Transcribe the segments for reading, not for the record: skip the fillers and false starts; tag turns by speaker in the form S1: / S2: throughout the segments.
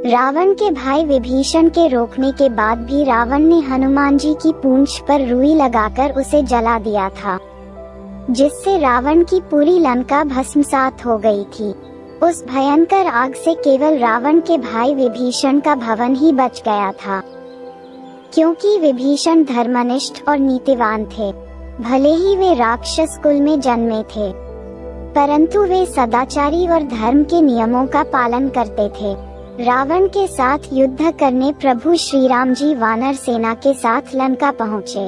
S1: रावण के भाई विभीषण के रोकने के बाद भी रावण ने हनुमान जी की पूंछ पर रुई लगाकर उसे जला दिया था, जिससे रावण की पूरी लंका भस्मसात हो गई थी। उस भयंकर आग से केवल रावण के भाई विभीषण का भवन ही बच गया था, क्योंकि विभीषण धर्मनिष्ठ और नीतिवान थे। भले ही वे राक्षस कुल में जन्मे थे, परंतु वे सदाचारी और धर्म के नियमों का पालन करते थे। रावण के साथ युद्ध करने प्रभु श्री राम जी वानर सेना के साथ लंका पहुँचे।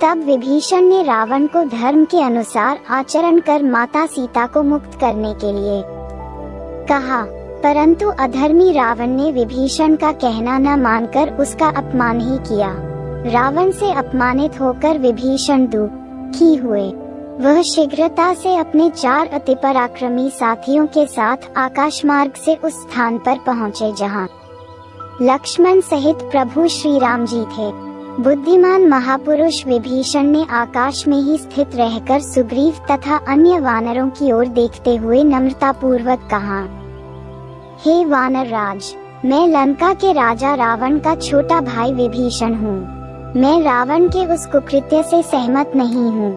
S1: तब विभीषण ने रावण को धर्म के अनुसार आचरण कर माता सीता को मुक्त करने के लिए कहा, परंतु अधर्मी रावण ने विभीषण का कहना न मानकर उसका अपमान ही किया। रावण से अपमानित होकर विभीषण दुखी हुए। वह शीघ्रता से अपने 4 अति पराक्रमी साथियों के साथ आकाश मार्ग से उस स्थान पर पहुँचे जहाँ लक्ष्मण सहित प्रभु श्री राम जी थे। बुद्धिमान महापुरुष विभीषण ने आकाश में ही स्थित रहकर सुग्रीव तथा अन्य वानरों की ओर देखते हुए नम्रता पूर्वक कहा, हे वानर राज, मैं लंका के राजा रावण का छोटा भाई विभीषण हूँ। मैं रावण के उस कुकृत्य से सहमत नहीं हूँ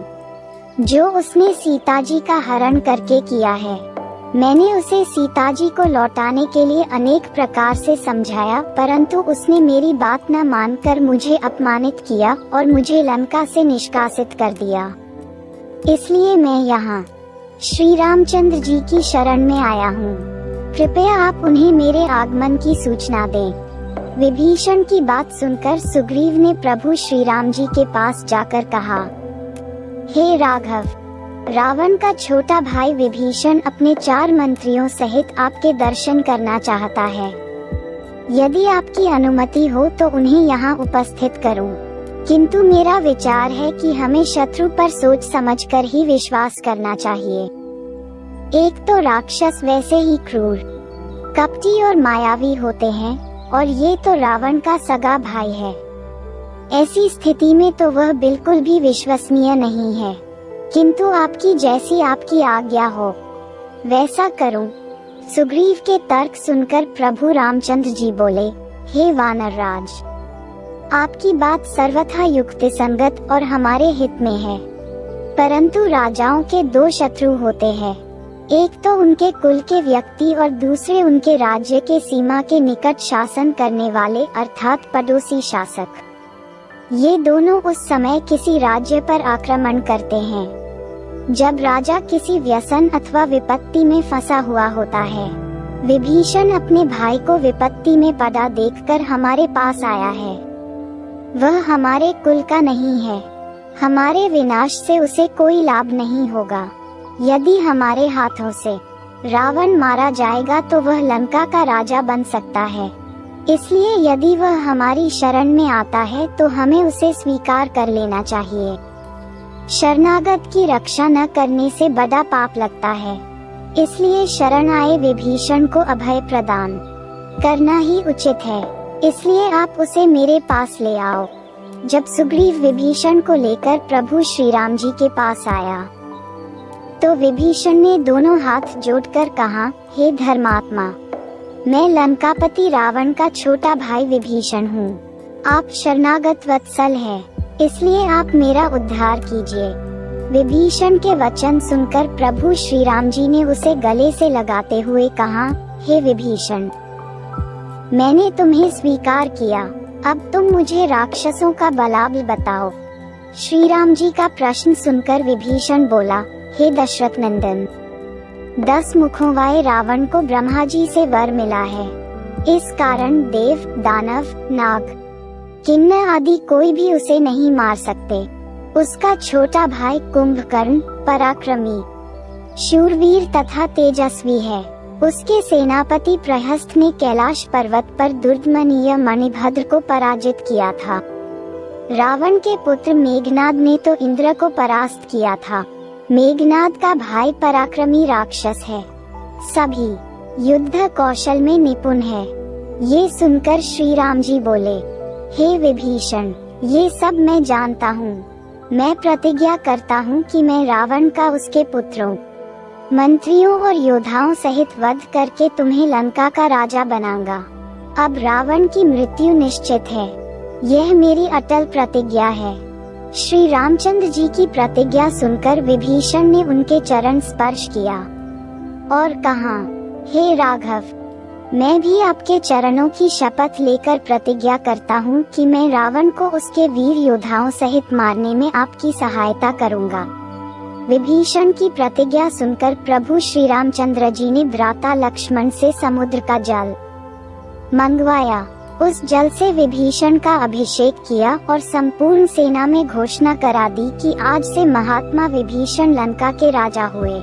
S1: जो उसने सीता जी का हरण करके किया है। मैंने उसे सीता जी को लौटाने के लिए अनेक प्रकार से समझाया, परंतु उसने मेरी बात न मानकर मुझे अपमानित किया और मुझे लंका से निष्कासित कर दिया। इसलिए मैं यहाँ श्री रामचंद्र जी की शरण में आया हूँ। कृपया आप उन्हें मेरे आगमन की सूचना दें। विभीषण की बात सुनकर सुग्रीव ने प्रभु श्री राम जी के पास जाकर कहा, हे राघव, रावण का छोटा भाई विभीषण अपने 4 मंत्रियों सहित आपके दर्शन करना चाहता है। यदि आपकी अनुमति हो तो उन्हें यहाँ उपस्थित करूं। किंतु मेरा विचार है कि हमें शत्रु पर सोच समझकर ही विश्वास करना चाहिए। एक तो राक्षस वैसे ही क्रूर, कपटी और मायावी होते हैं, और ये तो रावण का सगा भाई है। ऐसी स्थिति में तो वह बिल्कुल भी विश्वसनीय नहीं है। किंतु आपकी जैसी आपकी आज्ञा हो वैसा करूं। सुग्रीव के तर्क सुनकर प्रभु रामचंद्र जी बोले, हे वानर राज, आपकी बात सर्वथा युक्ति संगत और हमारे हित में है। परंतु राजाओं के 2 शत्रु होते हैं, एक तो उनके कुल के व्यक्ति और दूसरे उनके राज्य के सीमा के निकट शासन करने वाले अर्थात पड़ोसी शासक। ये दोनों उस समय किसी राज्य पर आक्रमण करते हैं जब राजा किसी व्यसन अथवा विपत्ति में फंसा हुआ होता है। विभीषण अपने भाई को विपत्ति में पड़ा देखकर हमारे पास आया है। वह हमारे कुल का नहीं है। हमारे विनाश से उसे कोई लाभ नहीं होगा। यदि हमारे हाथों से रावण मारा जाएगा तो वह लंका का राजा बन सकता है। इसलिए यदि वह हमारी शरण में आता है तो हमें उसे स्वीकार कर लेना चाहिए। शरणागत की रक्षा न करने से बड़ा पाप लगता है। इसलिए शरण आए विभीषण को अभय प्रदान करना ही उचित है। इसलिए आप उसे मेरे पास ले आओ। जब सुग्रीव विभीषण को लेकर प्रभु श्री राम जी के पास आया तो विभीषण ने दोनों हाथ जोड़कर कहा, हे धर्मात्मा, मैं लंकापति रावण का छोटा भाई विभीषण हूँ। आप शरणागत वत्सल हैं, इसलिए आप मेरा उद्धार कीजिए। विभीषण के वचन सुनकर प्रभु श्री राम जी ने उसे गले से लगाते हुए कहा, हे विभीषण, मैंने तुम्हें स्वीकार किया, अब तुम मुझे राक्षसों का बलाबल बताओ। श्री राम जी का प्रश्न सुनकर विभीषण बोला, हे दशरथ नंदन, 10 मुखों वाले रावण को ब्रह्मा जी से वर मिला है। इस कारण देव, दानव, नाग, किन्नर आदि कोई भी उसे नहीं मार सकते। उसका छोटा भाई कुंभकर्ण पराक्रमी, शूरवीर तथा तेजस्वी है। उसके सेनापति प्रहस्त ने कैलाश पर्वत पर दुर्दमनीय मणिभद्र को पराजित किया था। रावण के पुत्र मेघनाद ने तो इंद्र को परास्त किया था। मेघनाद का भाई पराक्रमी राक्षस है। सभी युद्ध कौशल में निपुण है। ये सुनकर श्री राम जी बोले, हे विभीषण, ये सब मैं जानता हूँ। मैं प्रतिज्ञा करता हूँ कि मैं रावण का उसके पुत्रों मंत्रियों और योद्धाओं सहित वध करके तुम्हें लंका का राजा बनाऊंगा। अब रावण की मृत्यु निश्चित है, यह मेरी अटल प्रतिज्ञा है। श्री रामचंद्र जी की प्रतिज्ञा सुनकर विभीषण ने उनके चरण स्पर्श किया और कहा, हे राघव, मैं भी आपके चरणों की शपथ लेकर प्रतिज्ञा करता हूँ कि मैं रावण को उसके वीर योद्धाओं सहित मारने में आपकी सहायता करूँगा। विभीषण की प्रतिज्ञा सुनकर प्रभु श्री रामचंद्र जी ने भ्राता लक्ष्मण से समुद्र का जल मंगवाया। उस जल से विभीषण का अभिषेक किया और संपूर्ण सेना में घोषणा करा दी कि आज से महात्मा विभीषण लंका के राजा हुए।